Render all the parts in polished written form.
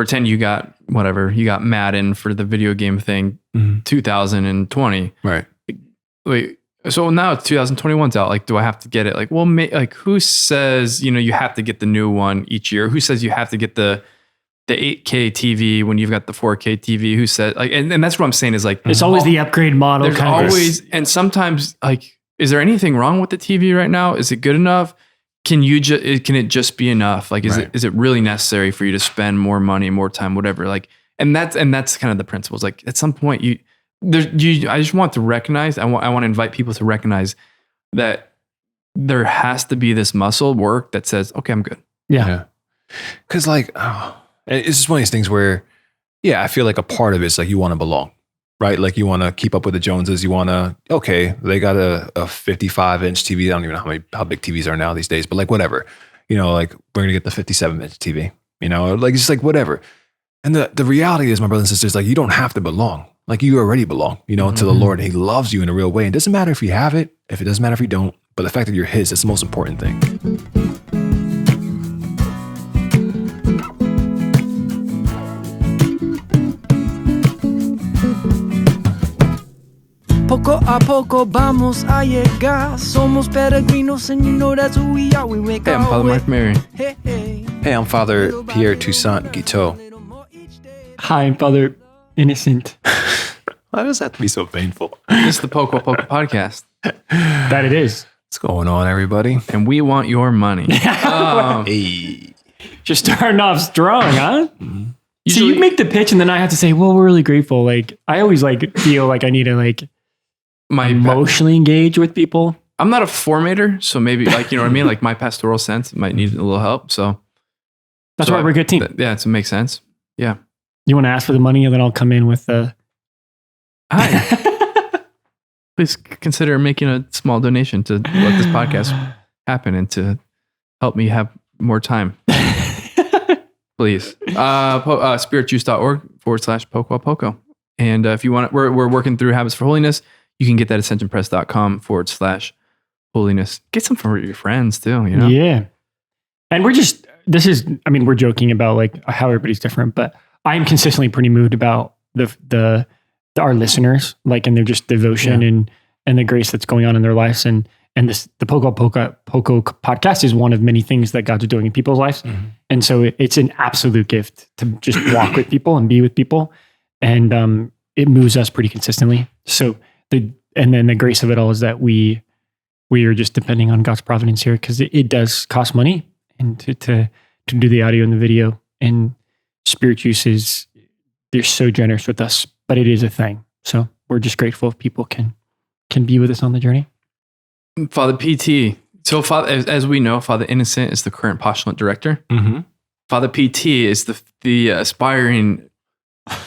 pretend you got whatever, you got Madden for the video game thing, 2020. Right. Wait, so now 2021's out. Like, do I have to get it? Like, well, like who says, you have to get the new one each year? Who says you have to get the 8K TV when you've got the 4K TV? Who said like, and that's what I'm saying is like, it's always the upgrade model. There's always, and sometimes like, is there anything wrong with the TV right now? Is it good enough? Can it just be enough? Like, is it really necessary for you to spend more money, more time, whatever? Like, and that's kind of the principles. Like at some point I just want to recognize, I want to invite people to recognize that there has to be this muscle work that says, okay, I'm good. Yeah. Cause like, it's just one of these things where, I feel like a part of it is like you want to belong, right? Like you want to keep up with the Joneses. You want to, okay, they got a 55-inch TV. I don't even know how big TVs are now these days, but like whatever, like we're going to get the 57-inch TV, like it's just like whatever. And the reality is, my brothers and sisters, like you don't have to belong. Like you already belong, to the Lord. He loves you in a real way. It doesn't matter if you have it, if it doesn't matter if you don't, but the fact that you're his, that's the most important thing. Poco a poco vamos a llegar. Somos peregrinos and you know that's who we are. We make Hey, I'm Father Mark Mary. Hey, I'm Father Pierre Toussaint Guiteau. Hi, I'm Father Innocent. Why does that have to be so painful? This is the Poco podcast. That it is. What's going on, everybody? And we want your money. Hey. Just starting off strong, huh? Mm-hmm. So you make the pitch and then I have to say, well, we're really grateful. Like I always feel like I need to emotionally engage with people. I'm not a formator, so maybe what I mean? Like my pastoral sense might need a little help. So that's why we're a good team. It makes sense. Yeah. You want to ask for the money and then I'll come in with the... Hi. Please consider making a small donation to let this podcast happen and to help me have more time. Please. spiritjuice.org/poco. And if you want, we're working through Habits for Holiness. You can get that at ascensionpress.com/holiness. Get some from your friends too, Yeah. And we're joking about like how everybody's different, but I'm consistently pretty moved about our listeners, like, and their just devotion and the grace that's going on in their lives. And the Poco podcast is one of many things that God's doing in people's lives. Mm-hmm. And so it's an absolute gift to just walk with people and be with people. And it moves us pretty consistently. So and then the grace of it all is that we are just depending on God's providence here, because it does cost money and to do the audio and the video. And Spirit Juice they're so generous with us, but it is a thing. So we're just grateful if people can be with us on the journey. Father PT. So as we know, Father Innocent is the current postulant director. Mm-hmm. Father PT is the aspiring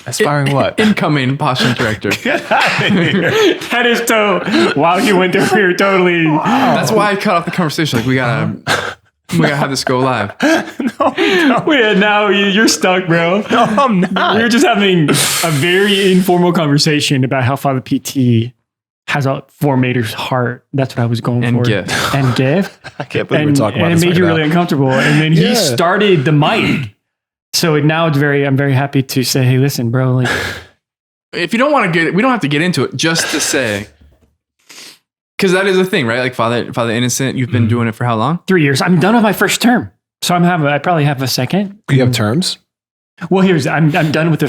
what? Incoming postulant director. Get out of here. That is wow, you went there here totally. Wow. That's why I cut off the conversation. Like we gotta have this go live. No. Now you're stuck, bro. No, I'm not. We were just having a very informal conversation about how Father PT has a formator's heart. That's what I was going for. And gift. I can't believe we're talking about this. And it made you really uncomfortable. And then he started the mic. So now I'm very happy to say, hey, listen, bro. Like, if you don't want to we don't have to get into it. Just to say, because that is a thing, right? Like Father Innocent, you've been doing it for how long? 3 years. I'm done with my first term, so I probably have a second. You have terms? Well, I'm done with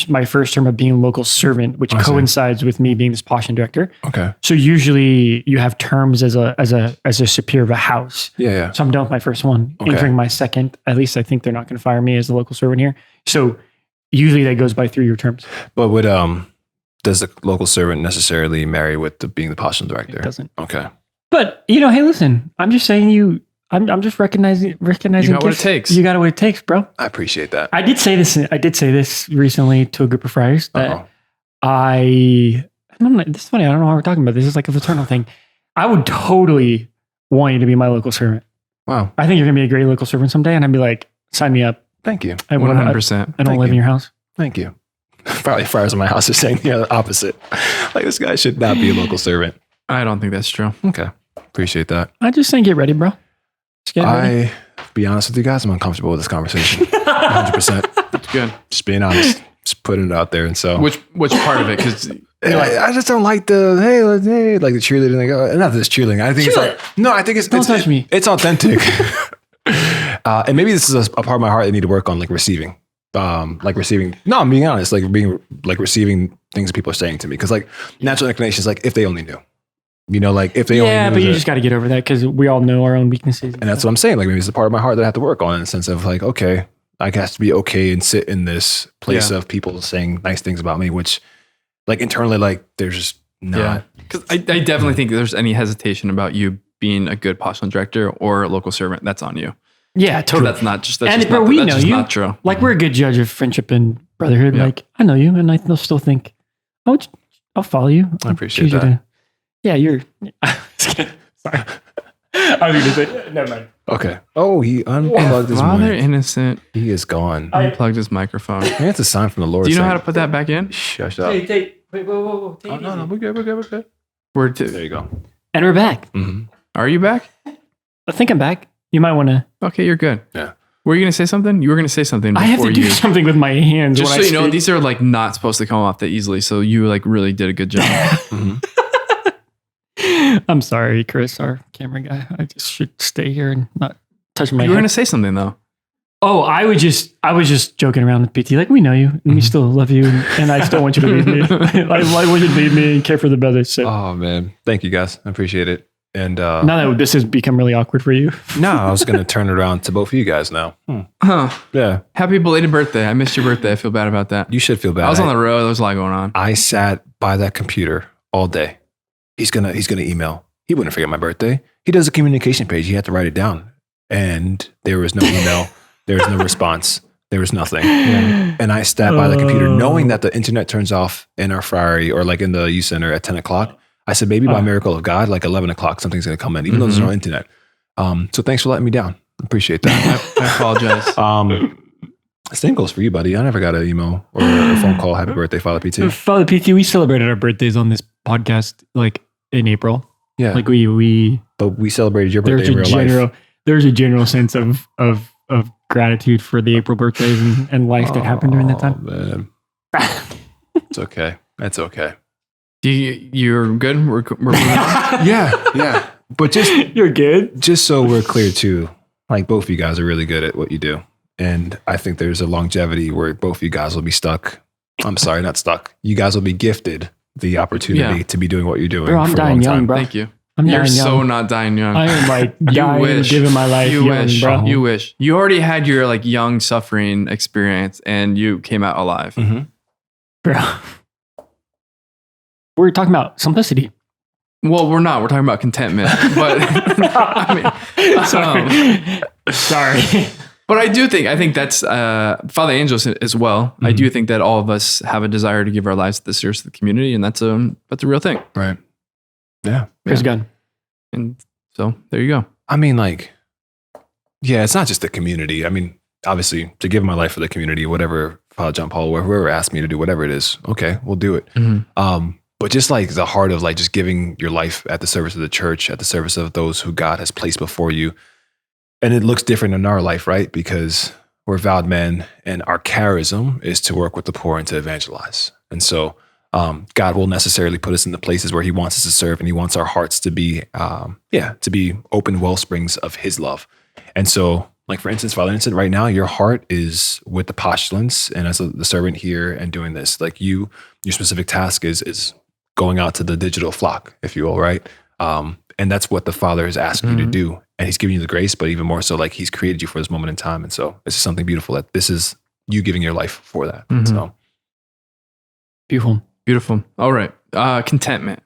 my first term of being a local servant, which coincides with me being this postulant director. Okay. So usually you have terms as a superior of a house. Yeah. So I'm done with my first one, entering my second. At least I think they're not going to fire me as a local servant here. So usually that goes by 3-year terms. But does the local servant necessarily marry with being the postulant director? It doesn't. Okay. But hey, listen, I'm just saying I'm just recognizing. You got what it takes. You got what it takes, bro. I appreciate that. I did say this recently to a group of friars that this is funny. I don't know why we're talking about this. It's like a fraternal thing. I would totally want you to be my local servant. Wow. I think you're gonna be a great local servant someday, and I'd be like, sign me up. Thank you. 100%. I don't live in your house. Thank you. Probably friars in my house are saying the opposite. Like, this guy should not be a local servant. I don't think that's true. Okay. Appreciate that. I just saying, get ready, bro. Be honest with you guys, I'm uncomfortable with this conversation. 100%. good. Just being honest, just putting it out there. And so, Which part of it? Because I just don't like the hey, like the cheerleading. Like, not this cheerleading. I think it's like I think it's touch me. It's authentic. And maybe this is a part of my heart I need to work on, like receiving. No, I'm being honest, receiving things that people are saying to me. Cause like natural inclination is like, if they only knew, like if they only knew. Yeah, but you just got to get over that because we all know our own weaknesses. And that's what I'm saying. Like maybe it's a part of my heart that I have to work on in the sense of like, okay, I have to be okay and sit in this place of people saying nice things about me, which like internally, like there's just not. Yeah. Cause I definitely think if there's any hesitation about you being a good postulant director or a local servant, that's on you. Yeah, totally. That's not just, not true. Like we're a good judge of friendship and brotherhood. Yeah. Like I know you and I still think, I'll follow you. I appreciate that. You're, sorry. I was going to say, never mind. Okay. Oh, he unplugged his Father mic. innocent He is gone. unplugged his microphone. Maybe it's a sign from the Lord. Do you know saying, how to put that back in? Shush up. Wait, whoa. Oh, no, we're good. There you go. And we're back. Mm-hmm. Are you back? I think I'm back. You might want to. Okay, you're good. Yeah. Were you going to say something? You were going to say something before I have to do something with my hands. Just when so I you know, speak. these are like not supposed to come off that easily. So you like really did a good job. Mm-hmm. I'm sorry, Chris, our camera guy. I just should stay here and not touch my You were going head. to say something though. Oh, I was just joking around with PT. Like, we know you and we still love you. And I still want you to leave me. I want you to leave me and care for the brothers. So Oh, man. Thank you, guys. I appreciate it. And now that this has become really awkward for you. no, I was going to turn it around to both of you guys now. Huh. Yeah. Happy belated birthday. I missed your birthday. I feel bad about that. You should feel bad. I was on the road. There was a lot going on. I sat by that computer all day. He's gonna email. He wouldn't forget my birthday. He does a communication page. He had to write it down. And there was no email. There was no response. There was nothing. Yeah. And I sat by the computer knowing that the internet turns off in our friary or like in the youth center at 10 o'clock. I said, maybe by miracle of God, like 11 o'clock, something's going to come in, even though there's no internet. So thanks for letting me down. I appreciate that. I apologize. Same goes for you, buddy. I never got an email or a phone call. Happy birthday, Father PT. Father PT, we celebrated our birthdays on this podcast like in April. Yeah. Like we But we celebrated your birthday in real life. There's a general sense of gratitude for the April birthdays and life that happened during that time. Man. It's okay. That's okay. You're good? We're moving on? Yeah. But You're good. just so we're clear too, like both of you guys are really good at what you do. And I think there's a longevity where both of you guys will be stuck. I'm sorry, not stuck. You guys will be gifted the opportunity to be doing what you're doing. Bro, I'm for a dying long young, time. bro. Thank you. I'm You're dying young. so not dying young. I am like dying and giving my life You young, wish. bro. You wish. You already had your like young suffering experience and you came out alive. Mhm. Bro. We're talking about simplicity. Well, we're not. We're talking about contentment. But I mean, Sorry. but I think that's Father Angels as well. I do think that all of us have a desire to give our lives to the service of the community, and that's a real thing. Right. Yeah. Chris Gunn. And so there you go. I mean, like, yeah, it's not just the community. I mean, obviously, to give my life for the community, whatever Father John Paul, whoever asked me to do whatever it is, okay, we'll do it. But just like the heart of like just giving your life at the service of the church, at the service of those who God has placed before you. And it looks different in our life, right? Because we're vowed men and our charism is to work with the poor and to evangelize. And so God will necessarily put us in the places where he wants us to serve, and he wants our hearts to be, to be open wellsprings of his love. And so, like, for instance, Father Innocent, right now, your heart is with the postulants and as the servant here and doing this. Like your specific task is going out to the digital flock, if you will, right? And that's what the Father is asking you to do. And he's giving you the grace, but even more so, like, he's created you for this moment in time. And so this is something beautiful that this is you giving your life for that. So Beautiful. All right. Contentment.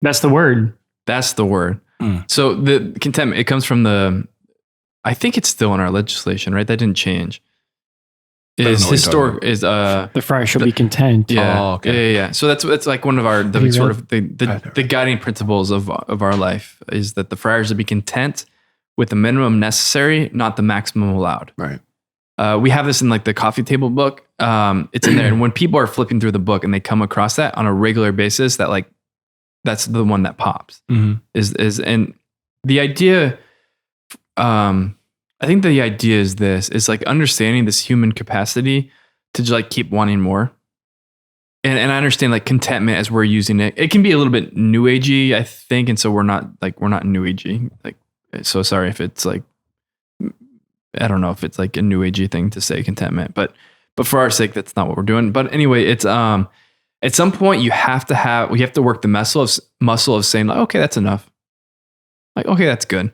That's the word. That's the word. So the contentment, it comes from I think it's still in our legislation, right? That didn't change. Is historic is The friar shall be content. yeah. Oh, okay. Yeah. So that's like one of our the guiding principles of our life is that the friars to be content with the minimum necessary, not the maximum allowed. Right. We have this in like the coffee table book. It's in there, and when people are flipping through the book and they come across that on a regular basis, that like that's the one that pops. Is and the idea I think the idea is this: is like understanding this human capacity to just like keep wanting more. And I understand like contentment as we're using it. It can be a little bit new agey, I think, and so we're not new agey. Like, so sorry if it's like, I don't know if it's like a new agey thing to say contentment, but for our sake, that's not what we're doing. But anyway, it's at some point we have to work the muscle of saying like, okay, that's enough. Like, okay, that's good.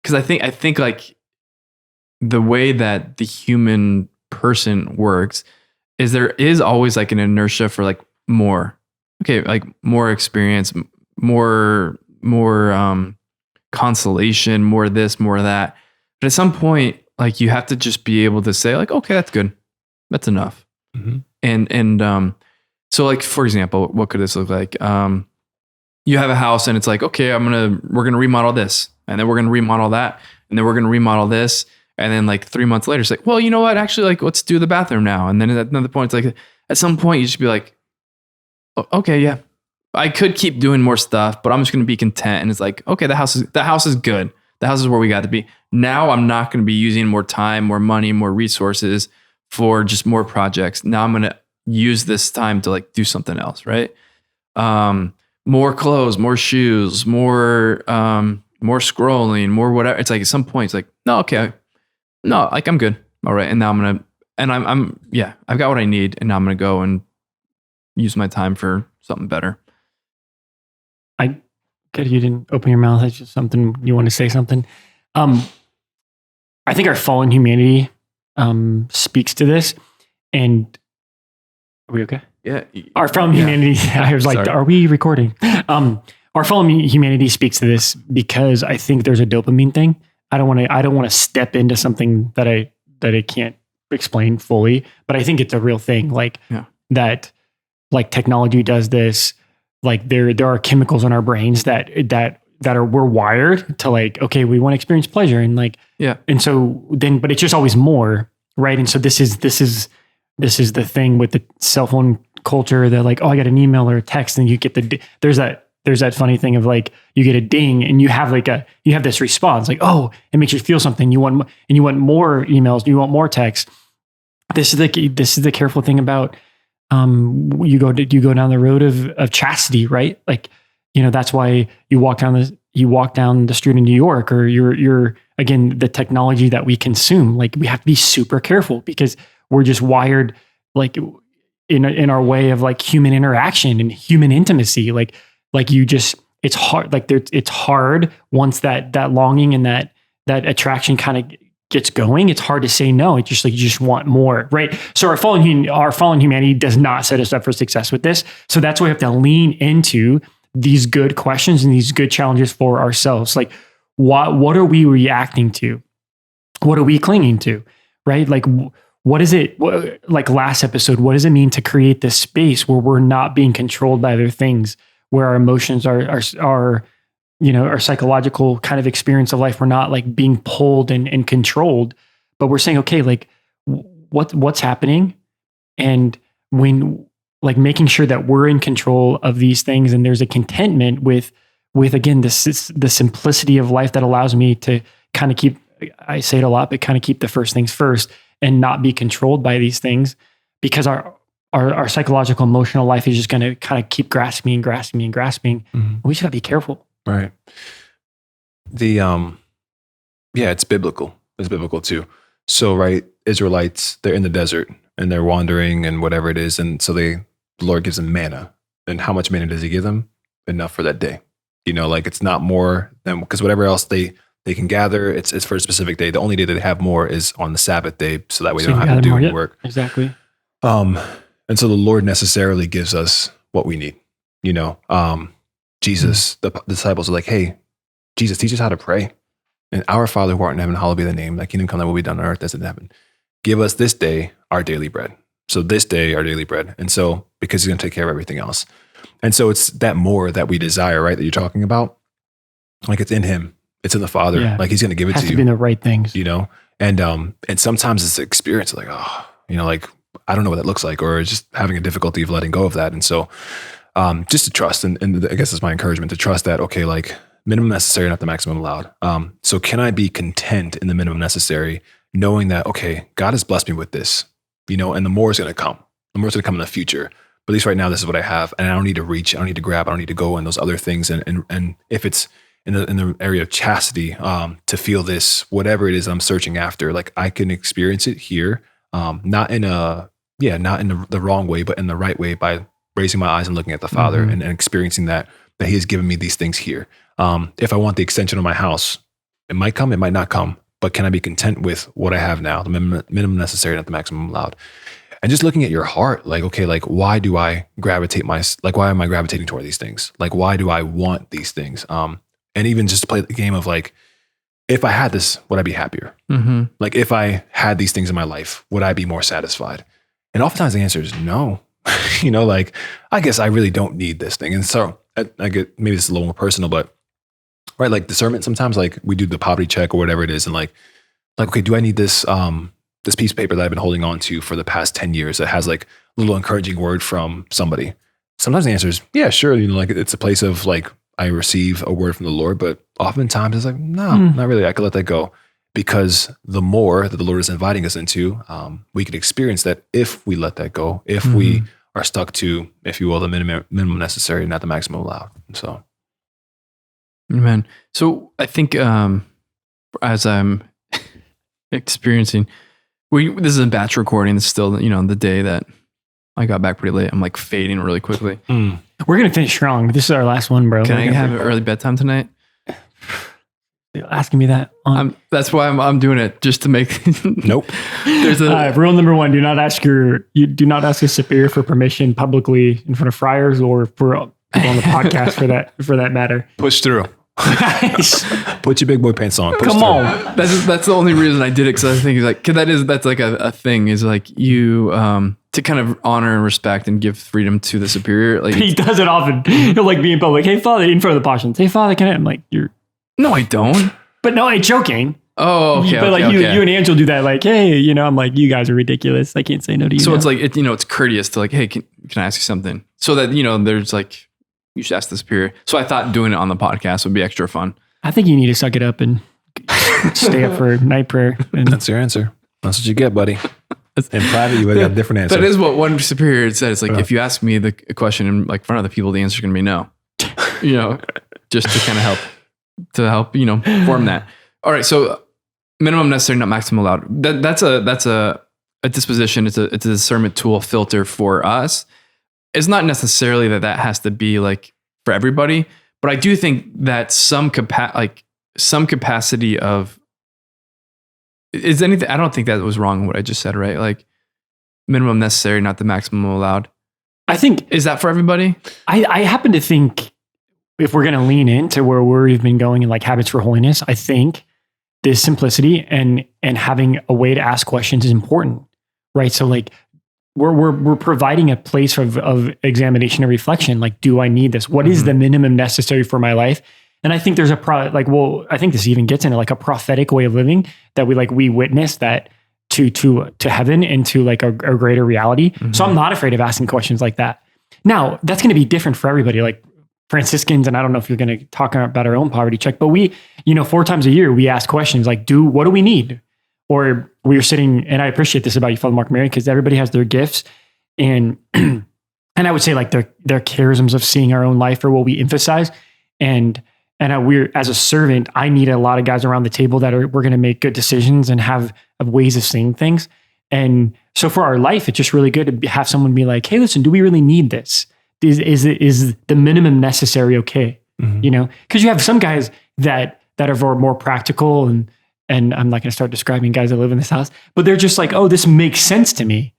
Because I think like the way that the human person works is there is always like an inertia for like more. Okay, like more experience, more consolation, more this, more that. But at some point, like you have to just be able to say like, okay, that's good. That's enough. Mm-hmm. And so like, for example, what could this look like? You have a house and it's like, okay, we're going to remodel this, and then we're going to remodel that, and then we're going to remodel this. And then like 3 months later, it's like, well, you know what? Actually, like, let's do the bathroom now. And then at another point, it's like, at some point you just be like, okay, yeah, I could keep doing more stuff, but I'm just going to be content. And it's like, okay, the house is good. The house is where we got to be. Now I'm not going to be using more time, more money, more resources for just more projects. Now I'm going to use this time to like do something else. Right. More clothes, more shoes, more scrolling, more whatever. It's like at some point it's like, no, okay. No, like I'm good. All right. And now I've got what I need. And now I'm going to go and use my time for something better. Good. You didn't open your mouth. That's just something you want to say something. I think our fallen humanity speaks to this. And are we okay? Yeah. Our fallen humanity. I was like, are we recording? Our fallen humanity speaks to this because I think there's a dopamine thing. I don't want to step into something that I can't explain fully, but I think it's a real thing. Like that, like technology does this. Like there are chemicals in our brains that we're wired to like, okay, we want to experience pleasure and like, and so then, but it's just always more, right? And so this is the thing with the cell phone culture that like, oh, I got an email or a text, and you get there's that funny thing of like, you get a ding and you have this response like, oh, it makes you feel something. You want more emails. You want more texts. This is the careful thing about, you go down the road of chastity, right? Like, that's why you walk down the street in New York, or you're again, the technology that we consume, like we have to be super careful because we're just wired like in our way of like human interaction and human intimacy. Like it's hard. Like it's hard once that longing and that attraction kind of gets going. It's hard to say no. It's just like you just want more, right? So our fallen humanity does not set us up for success with this. So that's why we have to lean into these good questions and these good challenges for ourselves. Like what are we reacting to? What are we clinging to? Right? Like what is it? Like last episode, what does it mean to create this space where we're not being controlled by other things? Where our emotions are our psychological kind of experience of life, we're not like being pulled and controlled, but we're saying, okay, like what's happening? And when like making sure that we're in control of these things, and there's a contentment with again, the simplicity of life that allows me to kind of keep, I say it a lot, but kind of keep the first things first and not be controlled by these things, because our psychological emotional life is just going to kind of keep grasping. Mm-hmm. We just got to be careful. Right. It's biblical. It's biblical too. So, right, Israelites, they're in the desert and they're wandering and whatever it is. And so the Lord gives them manna. And how much manna does he give them? Enough for that day. Like it's not more than, because whatever else they can gather, it's for a specific day. The only day that they have more is on the Sabbath day. So that way they don't have to do any work. Exactly. And so the Lord necessarily gives us what we need. Jesus, the disciples are like, hey, Jesus, teach us how to pray. And our Father who art in heaven, hallowed be thy name. Thy kingdom come, thy will be done on earth as in heaven. Give us this day our daily bread. So this day, our daily bread. And so, because he's going to take care of everything else. And so it's that more that we desire, right? That you're talking about. Like it's in him. It's in the Father. Yeah. Like he's going to give it to you. Has to be in the right things. And sometimes it's the experience like, like, I don't know what that looks like, or just having a difficulty of letting go of that. And so just to trust, and I guess it's my encouragement to trust that, okay, like minimum necessary, not the maximum allowed. So can I be content in the minimum necessary, knowing that, okay, God has blessed me with this, and the more is going to come. The more is going to come in the future. But at least right now, this is what I have. And I don't need to reach, I don't need to grab, I don't need to go in those other things. And if it's in the area of chastity, to feel this, whatever it is I'm searching after, like I can experience it here, not in the wrong way, but in the right way by raising my eyes and looking at the Father and experiencing that He has given me these things here. If I want the extension of my house, it might come, it might not come, but can I be content with what I have now, the minimum necessary, not the maximum allowed? And just looking at your heart, like, okay, like why do I why am I gravitating toward these things? Like, why do I want these things? And even just to play the game of like, if I had this, would I be happier? Like if I had these things in my life, would I be more satisfied? And oftentimes the answer is no. Like, I guess I really don't need this thing. And so I get, maybe this is a little more personal, but right, like discernment, sometimes like we do the poverty check or whatever it is. And like, okay, do I need this, this piece of paper that I've been holding on to for the past 10 years that has like a little encouraging word from somebody? Sometimes the answer is, yeah, sure. Like it's a place of like, I receive a word from the Lord, but oftentimes it's like, no, not really. I could let that go, because the more that the Lord is inviting us into, we could experience that if we let that go, if we are stuck to, if you will, the minimum necessary, not the maximum allowed. So, amen. So I think as I'm experiencing, this is a batch recording. It's still, the day that I got back pretty late. I'm like fading really quickly. We're going to finish strong. This is our last one, bro. Can I have an early bedtime tonight? You're asking me that. That's why I'm doing it, just to make. Nope. There's rule number 1: do not ask a superior for permission publicly in front of friars or for people on the podcast for that matter. Push through. Put your big boy pants on. Come on. That's the only reason I did it, because I think that's like a thing, is like you to kind of honor and respect and give freedom to the superior. Like he does it often. He'll like be in public. Hey, Father, in front of the passion. Hey, Father, can I? I'm like, no, I don't. But no, I'm joking. Oh, okay. But like you and Angel do that. Like, hey, I'm like, you guys are ridiculous. I can't say no to you. So it's like it's courteous to like, hey, can I ask you something? So that there's like, you should ask the superior. So I thought doing it on the podcast would be extra fun. I think you need to suck it up and stay up for night prayer. And that's your answer. That's what you get, buddy. In private, you would have a different answer. That is what one superior said. It's like, if you ask me the question in like front of the people, the answer is going to be no. Just to kind of help form that. All right. So minimum necessary, not maximum allowed. That's a disposition. It's a discernment tool filter for us. It's not necessarily that has to be like for everybody, but I do think that some capacity of is anything. I don't think that was wrong what I just said, right? Like minimum necessary, not the maximum allowed. I think, is that for everybody? I happen to think if we're going to lean into where we've been going in like habits for holiness, I think this simplicity and having a way to ask questions is important, right? So like we're providing a place of examination and reflection. Like, do I need this? What is the minimum necessary for my life? And I think there's I think this even gets into like a prophetic way of living that we witness that to heaven and to like a greater reality. So I'm not afraid of asking questions like that. Now that's going to be different for everybody. Like Franciscans, and I don't know if you're going to talk about our own poverty check, but we, 4 times a year, we ask questions like, what do we need? Or we are sitting, and I appreciate this about you, Father Mark Mary, because everybody has their gifts. And I would say like their charisms of seeing our own life are what we emphasize. And we're, as a servant, I need a lot of guys around the table we're going to make good decisions and have ways of seeing things. And so for our life, it's just really good to have someone be like, hey, listen, do we really need this? Is the minimum necessary okay? Because you have some guys that are more practical, and I'm not going to start describing guys that live in this house, but they're just like, oh, this makes sense to me.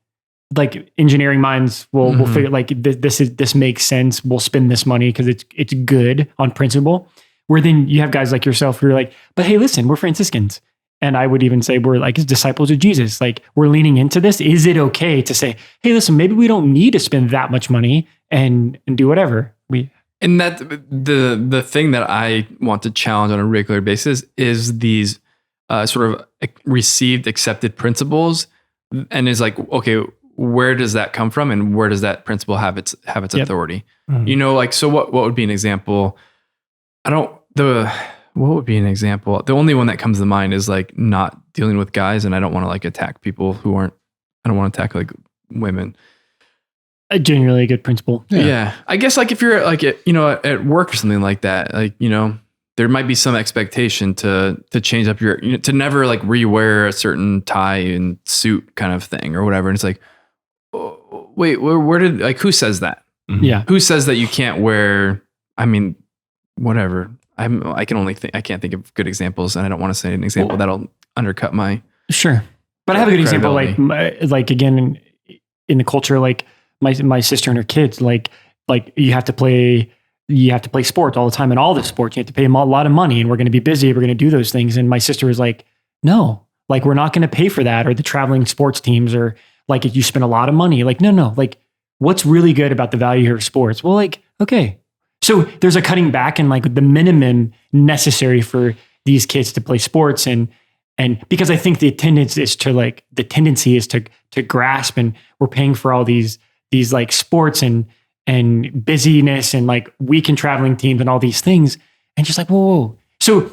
Like engineering minds will figure like this makes sense. We'll spend this money because it's good on principle. Where then you have guys like yourself who are like, but hey, listen, we're Franciscans. And I would even say we're like as disciples of Jesus. Like we're leaning into this. Is it okay to say, hey, listen, maybe we don't need to spend that much money and do whatever and that the thing that I want to challenge on a regular basis is these sort of received, accepted principles, and is like, okay, where does that come from, and where does that principle have its authority? Like, so what would be an example? what would be an example? The only one that comes to mind is like not dealing with guys, and I don't want to like attack people who aren't. I don't want to attack like women. A genuinely good principle. Yeah. I guess like if you're like at work or something like that, like there might be some expectation to change up your to never like rewear a certain tie and suit kind of thing or whatever. And it's like, oh, wait, where did like who says that? Mm-hmm. Yeah. Who says that you can't wear? I mean, whatever. I can't think of good examples, and I don't want to say an example that'll undercut my. Sure, but I have a good example. Like again, in the culture, like my sister and her kids, like you have to play sports all the time, and all the sports you have to pay them a lot of money, and we're going to be busy. We're going to do those things, and my sister was like, "No, like we're not going to pay for that, or the traveling sports teams, or like if you spend a lot of money, like no, like what's really good about the value of sports? Well, like okay." So there's a cutting back and like the minimum necessary for these kids to play sports and because I think the tendency is to grasp, and we're paying for all these like sports and busyness and like weekend traveling teams and all these things, and just like whoa. So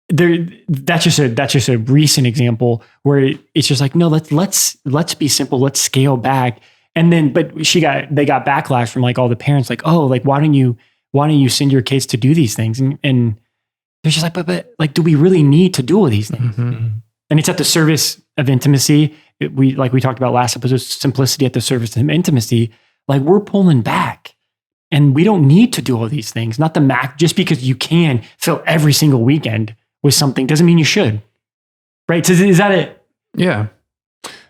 that's just a recent example where it's just like no, let's be simple, let's scale back. And then but they got backlash from like all the parents like, oh, like why don't you send your kids to do these things? And they're just like, but like, do we really need to do all these things? Mm-hmm. And it's at the service of intimacy. We talked about last episode, simplicity at the service of intimacy. Like we're pulling back, and we don't need to do all these things. Not the max, just because you can fill every single weekend with something doesn't mean you should. Right? So is that it? Yeah.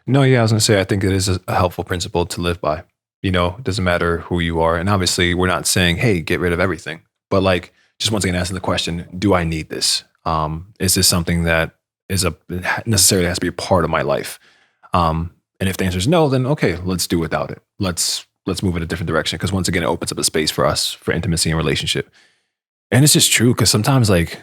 No, yeah, I was going to say, I think it is a helpful principle to live by. It doesn't matter who you are. And obviously we're not saying, hey, get rid of everything. But like, just once again, asking the question, do I need this? Is this something that necessarily has to be a part of my life? And if the answer is no, then okay, let's do without it. Let's move in a different direction. Because once again, it opens up a space for us for intimacy and relationship. And it's just true. Because sometimes like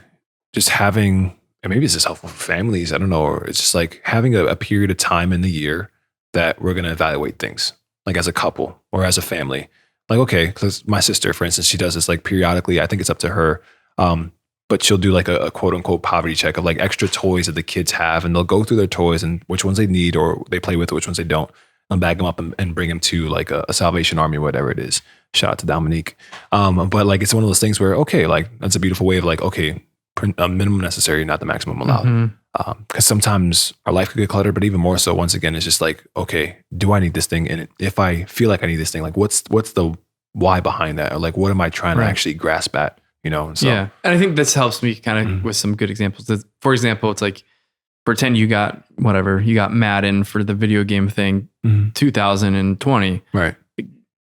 just having, and maybe it's just helpful for families, I don't know, or it's just like having a period of time in the year that we're going to evaluate things. Like as a couple or as a family, like, okay, because my sister, for instance, she does this like periodically. I think it's up to her. But she'll do like a quote unquote poverty check of like extra toys that the kids have. And they'll go through their toys and which ones they need or they play with, which ones they don't, and bag them up and bring them to like a Salvation Army or whatever it is. Shout out to Dominique. But like, it's one of those things where, okay, like that's a beautiful way of like, okay, a minimum necessary, not the maximum allowed. Mm-hmm. Because sometimes our life could get cluttered, but even more so, once again, it's just like, okay, do I need this thing? And if I feel like I need this thing, like what's the why behind that? Or like, what am I trying to actually grasp at? So. Yeah. And I think this helps me kind of with some good examples. For example, it's like, pretend you got Madden for the video game thing, 2020. Right.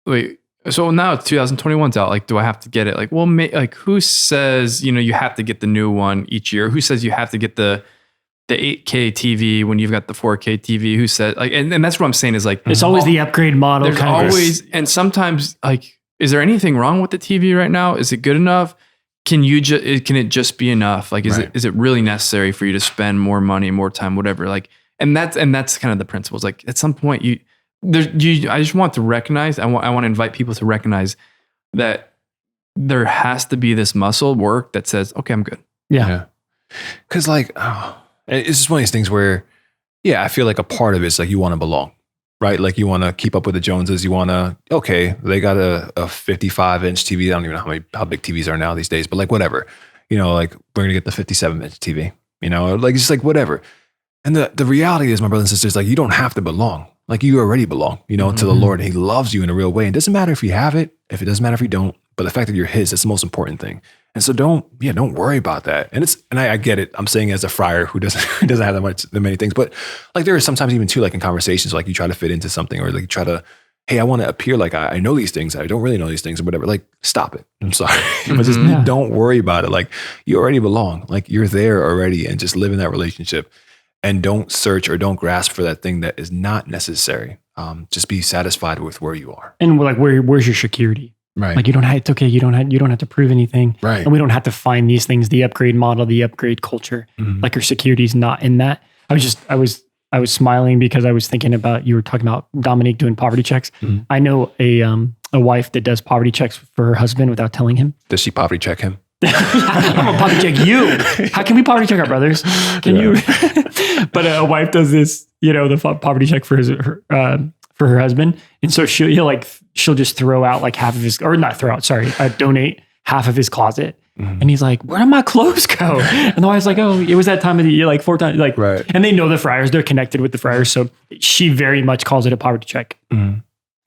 Wait, so now it's 2021's out. Like, do I have to get it? Like, well, like who says, you have to get the new one each year? Who says you have to get the 8K TV when you've got the 4K TV? Who said like, and that's what I'm saying is like, it's always the upgrade model. There's always, and sometimes like, is there anything wrong with the TV right now? Is it good enough? Can it just be enough? Like, is it really necessary for you to spend more money, more time, whatever? Like, and that's kind of the principles. Like at some point I just want to recognize, I want to invite people to recognize that there has to be this muscle work that says, okay, I'm good. Yeah. Cause like, it's just one of these things where, yeah, I feel like a part of it is like you want to belong, right? Like you want to keep up with the Joneses. You want to, okay, they got a 55-inch TV. I don't even know how big TVs are now these days, but like whatever, like we're going to get the 57-inch TV, like it's like whatever. And the reality is, my brothers and sisters, like you don't have to belong. Like you already belong, to the Lord. He loves you in a real way. It doesn't matter if you have it, if it doesn't matter if you don't, but the fact that you're his, that's the most important thing. And so don't worry about that. And I get it. I'm saying as a friar who doesn't have that many things, but like there are sometimes even too, like in conversations, like you try to fit into something or like you try to, hey, I want to appear like I know these things. I don't really know these things or whatever. Like, stop it. I'm sorry. But just don't worry about it. Like you already belong. Like you're there already, and just live in that relationship. And don't search or don't grasp for that thing that is not necessary. Just be satisfied with where you are. And like, where's your security? Right. Like it's okay. You don't have to prove anything. Right. And we don't have to find these things, the upgrade model, the upgrade culture. Mm-hmm. Like your security is not in that. I was smiling because I was thinking about, you were talking about Dominique doing poverty checks. Mm-hmm. I know a wife that does poverty checks for her husband without telling him. Does she poverty check him? I'm gonna poverty check you. How can we poverty check our brothers? Can you? But a wife does this, the poverty check for her husband, and so she'll just throw out like half of his, or not throw out, sorry, donate half of his closet. And he's like, where did my clothes go? And the wife's like, oh, it was that time of the year, like 4 times, like, right. And they know the Friars, they're connected with the Friars. So she very much calls it a poverty check.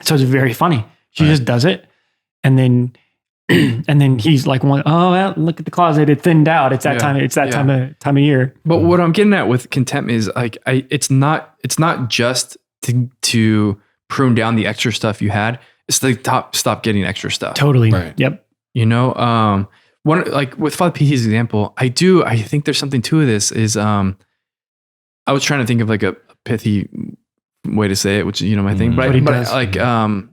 So it's very funny. She just does it. And then he's like, oh, well, look at the closet. It thinned out. It's that time. It's that time of year. But what I'm getting at with contentment is like, it's not just to prune down the extra stuff you had. It's like stop getting extra stuff. Totally. Right. Yep. One, like with Father P.'s example, I think there's something to this is, I was trying to think of like a pithy way to say it, which, my thing, but like, I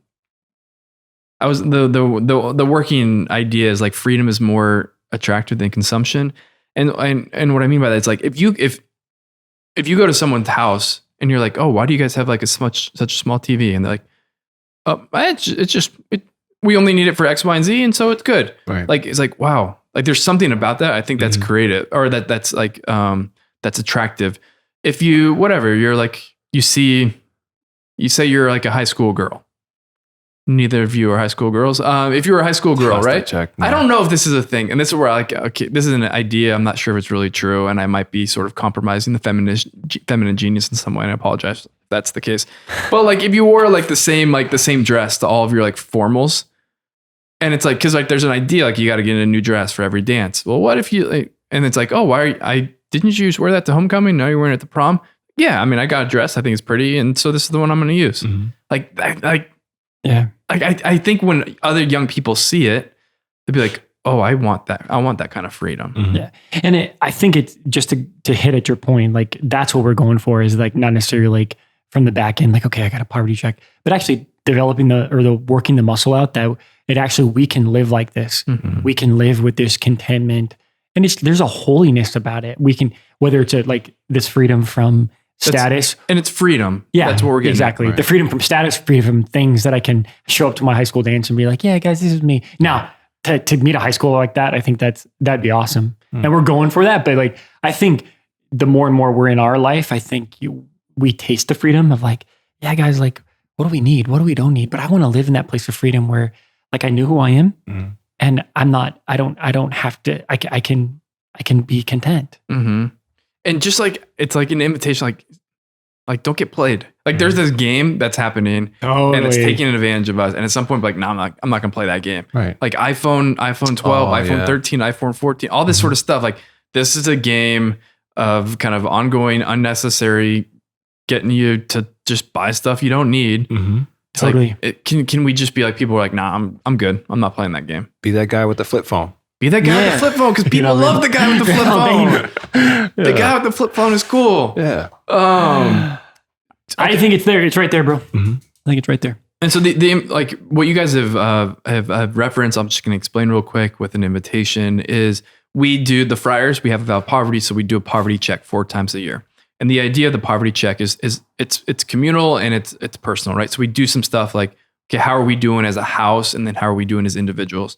was the working idea is like freedom is more attractive than consumption. And what I mean by that is like, if you go to someone's house and you're like, oh, why do you guys have like such a small TV? And they're like, oh, we only need it for X, Y, and Z, and so it's good. Right. Like, it's like, wow. Like there's something about that. I think that's creative, or that's like, that's attractive. If you're like, you say you're like a high school girl. Neither of you are high school girls. If you were a high school girl, right? Check, no. I don't know if this is a thing. And this is where okay, this is an idea. I'm not sure if it's really true. And I might be sort of compromising the feminine genius in some way. And I apologize if that's the case. But like, if you wore like the same dress to all of your like formals, and it's like, cause like there's an idea, like you got to get a new dress for every dance. Well, what if you, like, and it's like, oh, didn't you wear that to homecoming? No, you're wearing it to prom. Yeah. I mean, I got a dress. I think it's pretty. And so this is the one I'm going to use. Yeah. I think when other young people see it, they'll be like, oh, I want that. I want that kind of freedom. Yeah. And I think it's just to hit at your point, like that's what we're going for, is like not necessarily like from the back end, like, okay, I got a poverty check, but actually developing working the muscle out that we can live like this. We can live with this contentment, and there's a holiness about it. We can, whether it's like this freedom from status, and it's freedom. Yeah, that's what we're getting exactly. at, right? The freedom from status, freedom from things that I can show up to my high school dance and be like, yeah, guys, this is me. Now, to meet a high schooler like that, I think that'd be awesome, and we're going for that. But like, I think the more and more we're in our life, I think we taste the freedom of like, yeah, guys, like, what do we need? What do we don't need? But I want to live in that place of freedom where, like, I knew who I am, and I don't have to. I can be content. And just like, it's like an invitation, like don't get played. Like there's this game that's happening and it's taking advantage of us. And at some point, like, no, I'm not going to play that game. Right. Like iPhone 12, iPhone 13, iPhone 14, all this sort of stuff. Like this is a game of kind of ongoing, unnecessary, getting you to just buy stuff you don't need. Totally. Like, can we just be like, people are like, nah, I'm good. I'm not playing that game. Be that guy with the flip phone. Be that guy with the flip phone, because people love the guy with the flip phone. The guy with the flip phone is cool. Yeah. I think it's there. It's right there, bro. I think it's right there. And so the like what you guys have referenced, I'm just going to explain real quick with an invitation, is we do the Friars. We have About Poverty, so we do a poverty check 4 times a year. And the idea of the poverty check is it's communal and it's personal, right? So we do some stuff like, okay, how are we doing as a house, and then how are we doing as individuals?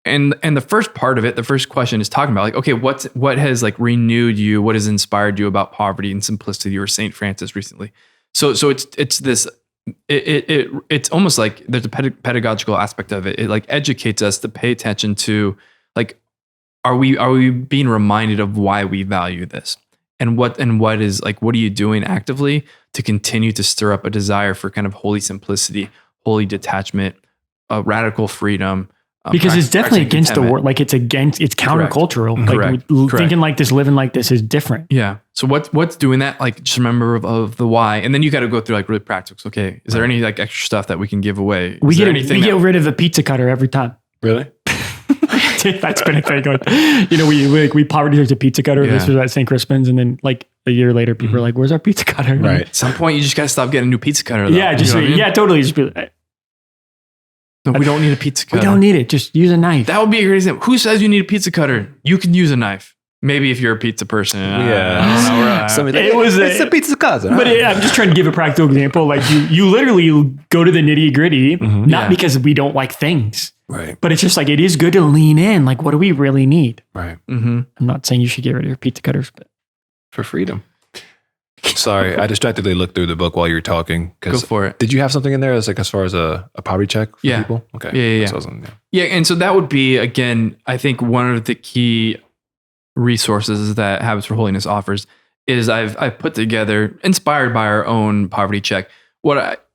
And the first part of it, the first question is talking about like, okay, what has like renewed you? What has inspired you about poverty and simplicity, or St. Francis recently? So it's this, it's almost like there's a pedagogical aspect of it. It like educates us to pay attention to like, are we being reminded of why we value this? And what is like, what are you doing actively to continue to stir up a desire for kind of holy simplicity, holy detachment, radical freedom? Because it's definitely against the world. Like it's countercultural. Correct. Like thinking like this, living like this is different. Yeah. So what's doing that? Like just remember of the why, and then you got to go through like really practical. Okay, is there any like extra stuff that we can give away? We get rid of the pizza cutter every time. Really? That's been a thing. We poverty checked a pizza cutter. Yeah. This was at St. Crispin's, and then like a year later, people are like, "Where's our pizza cutter?" Right. At some point, you just got to stop getting a new pizza cutter. Though. Yeah. Totally. Just be like, no, we don't need a pizza cutter. We don't need it. Just use a knife. That would be a great example. Who says you need a pizza cutter? You can use a knife. Maybe if you're a pizza person. Yeah. Somebody it's a pizza cousin. But I'm just trying to give a practical example. Like you literally go to the nitty gritty, not because we don't like things. Right. But it's just like, it is good to lean in. Like, what do we really need? Right. I'm not saying you should get rid of your pizza cutters, but for freedom. Sorry, I distractedly looked through the book while you were talking. Go for it. Did you have something in there as far as a poverty check for people? Okay. Yeah. And so that would be, again, I think one of the key resources that Habits for Holiness offers is I've put together, inspired by our own poverty check,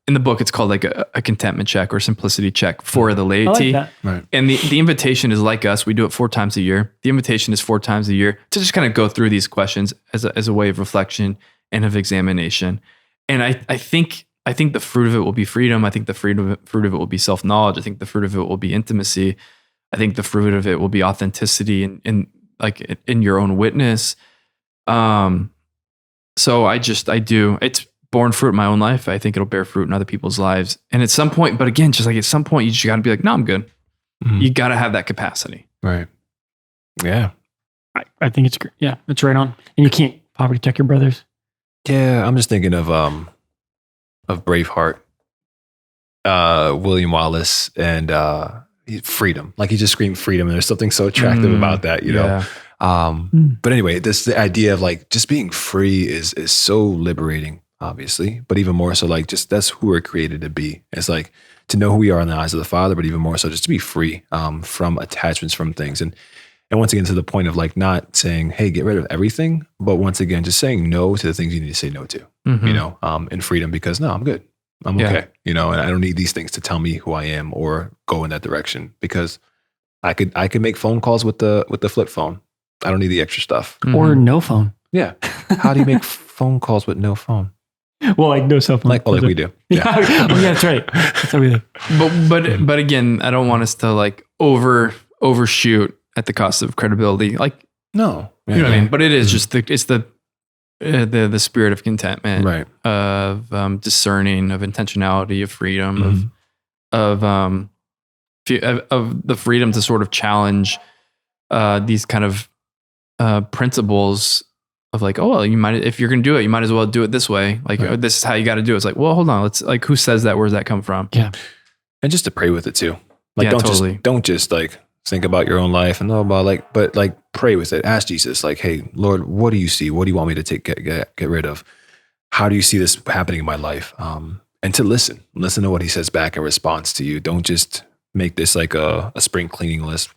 in the book, it's called like a contentment check or simplicity check for the laity. I like that. Right. And the invitation is like us. We do it 4 times a year. The invitation is 4 times a year to just kind of go through these questions as a way of reflection and of examination. And I think the fruit of it will be freedom. I think the fruit of it will be self-knowledge. I think the fruit of it will be intimacy. I think the fruit of it will be authenticity and like in your own witness. So I do. It's borne fruit in my own life. I think it'll bear fruit in other people's lives. And at some point, but again, just like at some point, you just got to be like, no, I'm good. You got to have that capacity. Right. Yeah. I think it's great. Yeah, it's right on. And you can't poverty check your brothers. Yeah. I'm just thinking of Braveheart, William Wallace, and freedom. Like he just screamed freedom. And there's something so attractive about that, you know? But anyway, the idea of like just being free is so liberating, obviously, but even more so like just that's who we're created to be. It's like to know who we are in the eyes of the Father, but even more so just to be free from attachments, from things. And once again, to the point of like not saying, hey, get rid of everything, but once again, just saying no to the things you need to say no to, you know, in freedom, because no, I'm good. I'm okay. You know, and I don't need these things to tell me who I am or go in that direction, because I could make phone calls with the flip phone. I don't need the extra stuff. Or no phone. Yeah. How do you make phone calls with no phone? Well, like no cell phone. Like we do. Yeah. Oh, yeah, that's right. That's how we do. But again, I don't want us to like overshoot at the cost of credibility. Like, no, you know what I mean? But it is just it's the spirit of contentment, right? Of discerning, of intentionality, of freedom, of the freedom to sort of challenge these kind of principles of like, oh, well, you might, if you're going to do it, you might as well do it this way. Like, this is how you got to do it. It's like, well, hold on. Let's like, who says that? Where's that come from? Yeah. And just to pray with it too. Like, totally. don't just like think about your own life and about like, but like pray with it. Ask Jesus, like, hey, Lord, what do you see? What do you want me to get rid of? How do you see this happening in my life? And to listen to what he says back in response to you. Don't just make this like a spring cleaning list.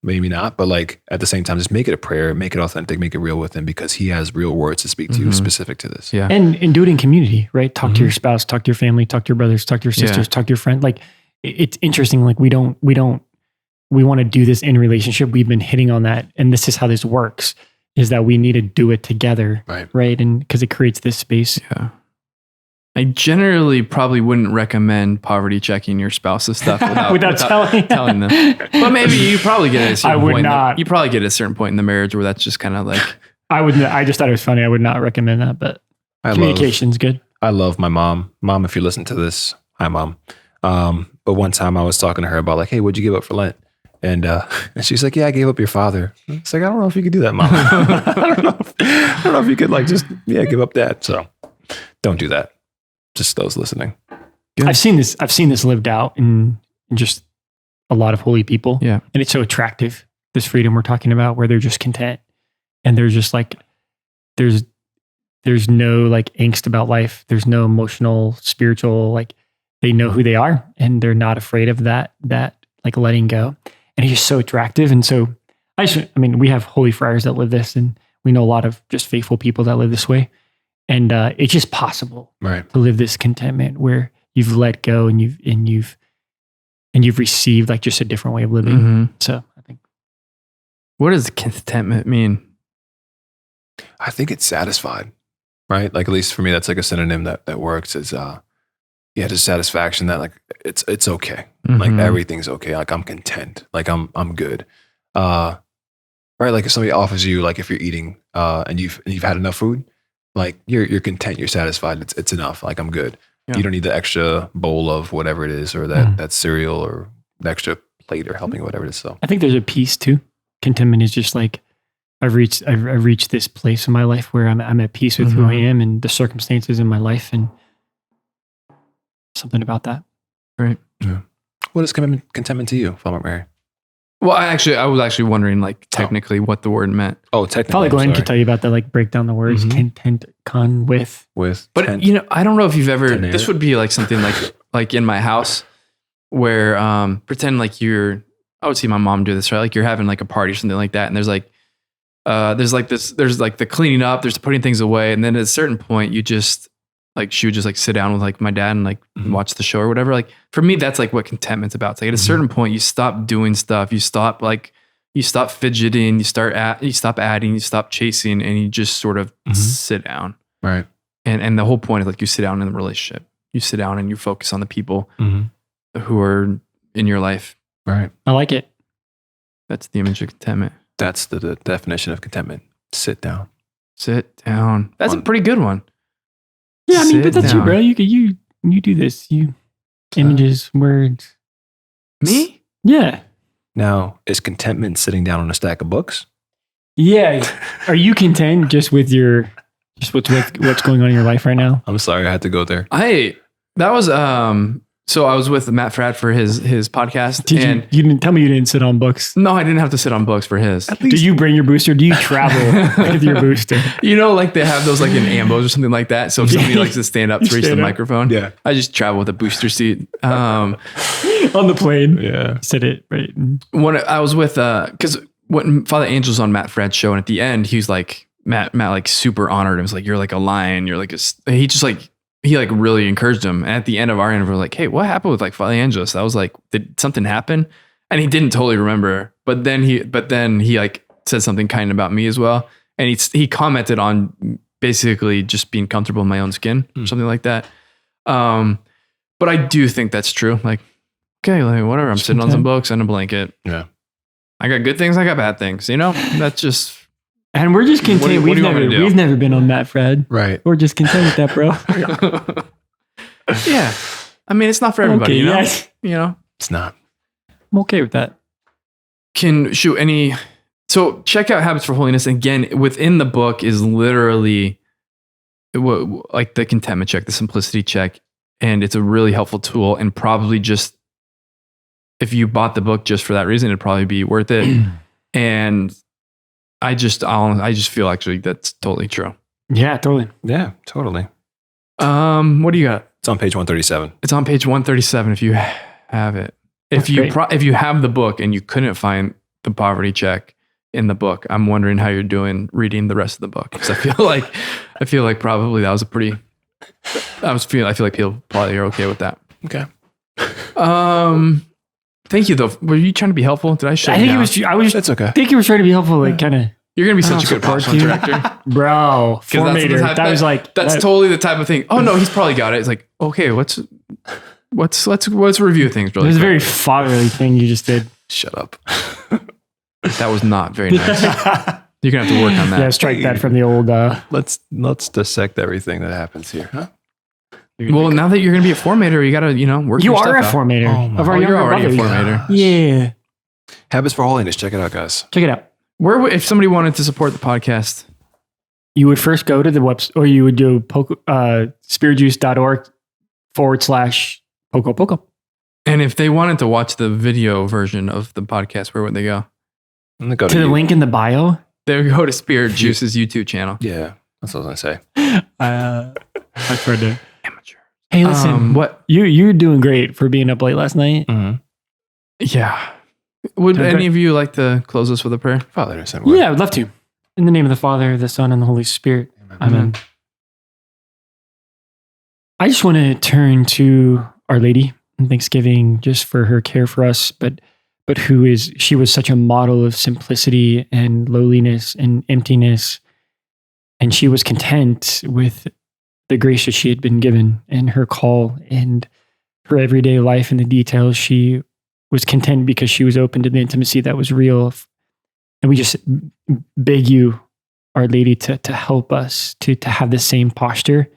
Maybe not, but like at the same time, just make it a prayer, make it authentic, make it real with him, because he has real words to speak to you specific to this. Yeah. And do it in community, right? Talk to your spouse, talk to your family, talk to your brothers, talk to your sisters, talk to your friend. Like it's interesting. Like we want to do this in relationship. We've been hitting on that. And this is how this works, is that we need to do it together. Right. And because it creates this space. Yeah. I generally probably wouldn't recommend poverty checking your spouse's stuff without telling them. But maybe you probably get it at a certain point. You probably get at a certain point in the marriage where that's just kind of like. I just thought it was funny. I would not recommend that, but communication's good. I love my mom. Mom, if you listen to this, hi, Mom. But one time I was talking to her about like, hey, what'd you give up for Lent? And she's like, yeah, I gave up your father. It's like, I don't know if you could do that, Mom. I don't know if you could like just, give up that. So don't do that. Just those listening. Good. I've seen this lived out in just a lot of holy people. Yeah. And it's so attractive, this freedom we're talking about, where they're just content and they're just like, there's no like angst about life. There's no emotional, spiritual, like they know who they are and they're not afraid of that like letting go. And it's just so attractive. And so we have holy friars that live this, and we know a lot of just faithful people that live this way. And it's just possible to live this contentment where you've let go and you've received like just a different way of living. So I think. What does contentment mean? I think it's satisfied, right? Like at least for me, that's like a synonym that works. Is just satisfaction that like it's okay, like everything's okay. Like I'm content, like I'm good, right? Like if somebody offers you, like if you're eating and you've had enough food. Like you're content, you're satisfied. It's enough. Like I'm good. Yeah. You don't need the extra bowl of whatever it is, or that cereal, or the extra plate or helping, whatever it is. So I think there's a piece too. Contentment is just like I've reached this place in my life where I'm at peace with who I am and the circumstances in my life, and something about that. Right. Yeah. What is contentment to you, Father Mary? Well, I was actually wondering, like, technically what the word meant. Oh, technically. Probably Glenn could tell you about that, like break down the words content with. But tent. I don't know if you've ever. Tenaire. This would be like something like in my house where pretend like I would see my mom do this, right? Like you're having like a party or something like that, and there's like the cleaning up, there's the putting things away, and then at a certain point you just like she would just like sit down with like my dad and like watch the show or whatever. Like for me, that's like what contentment's about. It's like at a certain point you stop doing stuff, you stop fidgeting, you stop adding, you stop chasing, and you just sort of sit down. Right. And the whole point is like you sit down in the relationship. You sit down and you focus on the people who are in your life. Right. I like it. That's the image of contentment. That's the definition of contentment. Sit down. Sit down. That's a pretty good one. Yeah, I mean, but Sit that's you, down. bro. You do this. You images, words. Me? Yeah. Now, is contentment sitting down on a stack of books? Yeah. Are you content just with what's going on in your life right now? I'm sorry, I had to go there. That was so I was with Matt Fradd for his podcast. You didn't tell me you didn't sit on books. No, I didn't have to sit on books for his. Do you bring your booster? Do you travel with your booster? You know, like they have those like in Ambos or something like that. So if somebody likes to stand up to reach the microphone, Yeah. I just travel with a booster seat. On the plane. Yeah. Sit it, right? When I was with, because when Father Angel's on Matt Fradd's show, and at the end, he was like, Matt like super honored him. He's like, you're like a lion. You're like he really encouraged him. And at the end of our interview, like, hey, what happened with like Father Angelus? I was like, did something happen? And he didn't totally remember. But then he like said something kind about me as well. And he commented on basically just being comfortable in my own skin or something like that. But I do think that's true. Like, okay, like whatever. I'm sitting on some books and a blanket. Yeah. I got good things. I got bad things. You know, that's just. And we're just content. What do you want me to do? We've never been on Matt Fradd. Right. We're just content with that, bro. Yeah. I mean, it's not for everybody, Okay, you know? yes. You know? It's not. I'm okay with that. So check out Habits for Holiness. Again, within the book is literally like the contentment check, the simplicity check. And it's a really helpful tool, and probably just, if you bought the book just for that reason, it'd probably be worth it. And I just feel actually that's totally true. Yeah, totally. Yeah, totally. What do you got? It's on page 137. It's on page 137 if you have it. That's If you have the book and you couldn't find the poverty check in the book, I'm wondering how you're doing reading the rest of the book. Because I feel like probably that was I feel like people probably are okay with that. Okay. Thank you though. Were you trying to be helpful? Did I shut I you think down? it was. That's okay. I think you were trying to be helpful, like kind of. You're gonna be such a good support podcast you. director. Bro, formator. That's Totally the type of thing. Oh no, he's probably got it. It's like, okay, let's review things It really was a quick. very fatherly thing you just did. Shut up. That was not very nice. You're gonna have to work on that. Yeah, strike that from the old. Let's dissect everything that happens here, huh? Well, now that you're gonna be a formator, you gotta, work. You your are a stuff out. formator of our Oh, you're younger already a brothers. formator. Yeah, Habits for Holiness. Check it out, guys. check it out. Where, if somebody wanted to support the podcast, You would first go to the website, or you would do spiritjuice.org/poco. and if they wanted to watch the video version of the podcast, where would they go? I'm gonna go To the link in the bio. They would go to Spirit Juice's YouTube channel. Yeah, that's what I was gonna say. I tried to. Amateur. Hey, listen. What? You're doing great for being up late last night. Mm-hmm. Yeah. Would Okay. any of you like to close us with a prayer? Father, send word. Yeah, I'd love to. In the name of the Father, the Son, and the Holy Spirit. Amen. I just want to turn to Our Lady in Thanksgiving just for her care for us, but she was such a model of simplicity and lowliness and emptiness. And she was content with the grace that she had been given and her call and her everyday life and the details. She was content because she was open to the intimacy that was real. And we just beg you, Our Lady, to help us to have the same posture,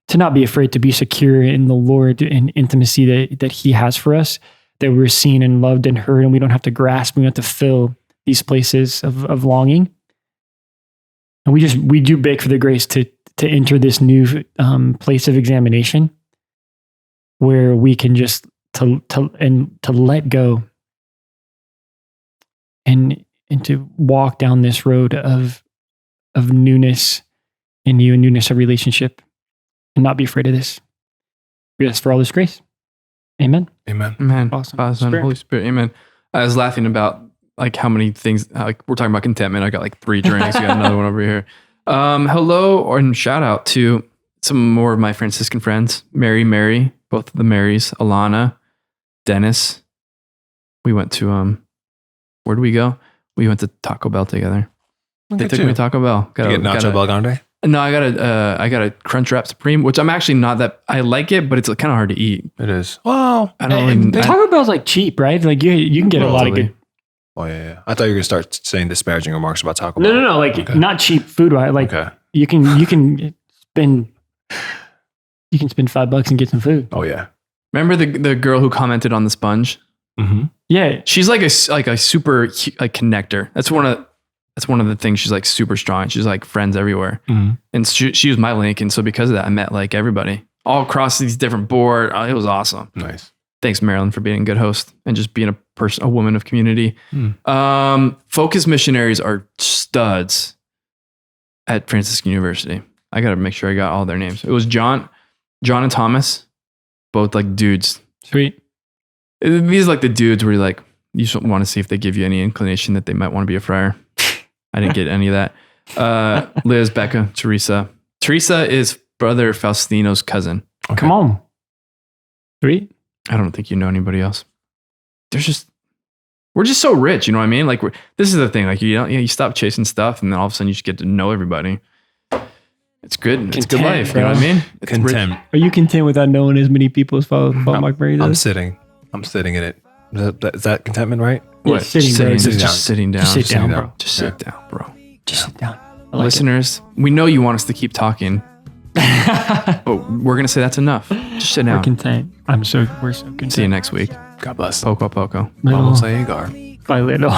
to not be afraid, to be secure in the Lord and intimacy that He has for us, that we're seen and loved and heard, and we don't have to grasp, we don't have to fill these places of longing. And we do beg for the grace to enter this new place of examination where we can just to let go and to walk down this road of newness in you and newness of relationship and not be afraid of this. We ask for all this grace. Amen. Amen. Amen. Awesome. Father, Son, Spirit. Holy Spirit. Amen. I was laughing about like how many things, like we're talking about contentment. I got like 3 drinks. We got another one over here. Hello and shout out to some more of my Franciscan friends. Mary, both of the Marys, Alana, Dennis. We went to, where did we go? We went to Taco Bell together. They took me to Taco Bell. You get Nacho Bel Grande? No, I got a Crunchwrap Supreme, which I'm actually not that, I like it, but it's kind of hard to eat. It is. Well, I don't really, Taco Bell's like cheap, right? Like you can get a lot of good. Oh yeah. I thought you were going to start saying disparaging remarks about Taco Bell. No. Like not cheap food, right? Like you can spend $5 and get some food. Oh yeah. remember the girl who commented on the sponge? Mm-hmm. Yeah. She's like a super like connector. That's one of the things. She's like super strong. She's like friends everywhere. Mm-hmm. And she was my link. And so because of that, I met like everybody all across these different boards. It was awesome. Nice. Thanks, Marilyn, for being a good host and just being a woman of community. Focus missionaries are studs at Franciscan University. I got to make sure I got all their names. It was John and Thomas, both like dudes. Sweet. These are like the dudes where you just want to see if they give you any inclination that they might want to be a friar. I didn't get any of that. Liz, Becca, Teresa. Teresa is Brother Faustino's cousin. Okay. Come on. Sweet. I don't think you know anybody else. We're just so rich, you know what I mean? Like this is the thing. Like you stop chasing stuff, and then all of a sudden you just get to know everybody. It's good. It's good life. Bro. You know what I mean? It's Content. Are you content without knowing as many people as Father Mark Berry does? I'm sitting in it. Is that contentment, right? Yeah, What? sitting down. Just sitting down. Just sit down, bro. Just sit down, bro. Just sit down. I like Listeners, we know you want us to keep talking, but we're gonna say that's enough. Just sit We're down. content. We're so content. See you next week. God bless. Poco poco. Vamos a llegar. Bye, little.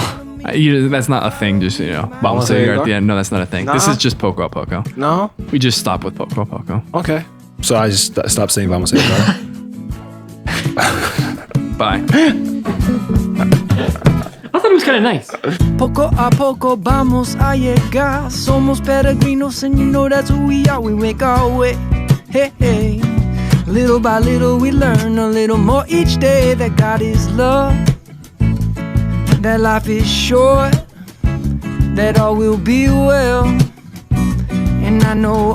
That's not a thing. Just vamos a llegar at the end. No, that's not a thing. This is just poco a poco. No. We just stop with poco a poco. Okay. So I just stopped saying vamos a llegar. Bye. I thought it was kind of nice. Poco a poco vamos a llegar. Somos peregrinos and you know that's who we are. We make our way. Hey, hey. Little by little we learn a little more each day that God is love, that life is short, that all will be well. And I know